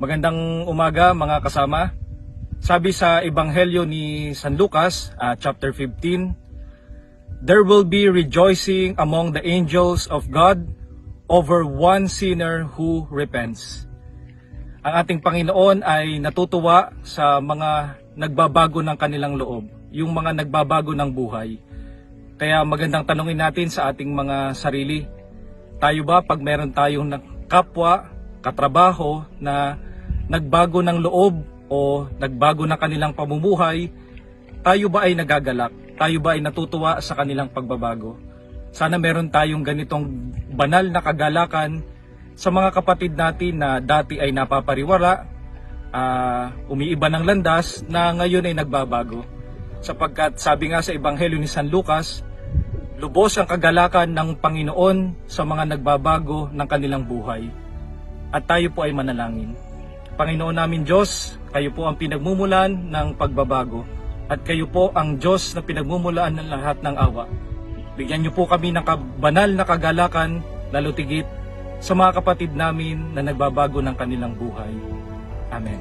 Magandang umaga mga kasama. Sabi sa Ebanghelyo ni San Lucas, chapter 15, "There will be rejoicing among the angels of God over one sinner who repents." Ang ating Panginoon ay natutuwa sa mga nagbabago ng kanilang loob, yung mga nagbabago ng buhay. Kaya magandang tanungin natin sa ating mga sarili, tayo ba pag meron tayong kapwa, katrabaho na nagbago ng loob o nagbago ng kanilang pamumuhay, tayo ba ay nagagalak? Tayo ba ay natutuwa sa kanilang pagbabago? Sana meron tayong ganitong banal na kagalakan sa mga kapatid natin na dati ay napapariwara, umiiba ng landas, na ngayon ay nagbabago. Sapagkat sabi nga sa Ebanghelyo ni San Lucas, lubos ang kagalakan ng Panginoon sa mga nagbabago ng kanilang buhay. At tayo po ay manalangin. Panginoon namin Diyos, kayo po ang pinagmumulan ng pagbabago. At kayo po ang Diyos na pinagmumulaan ng lahat ng awa. Bigyan niyo po kami ng banal na kagalakan, lalo tigit sa mga kapatid namin na nagbabago ng kanilang buhay. Amen.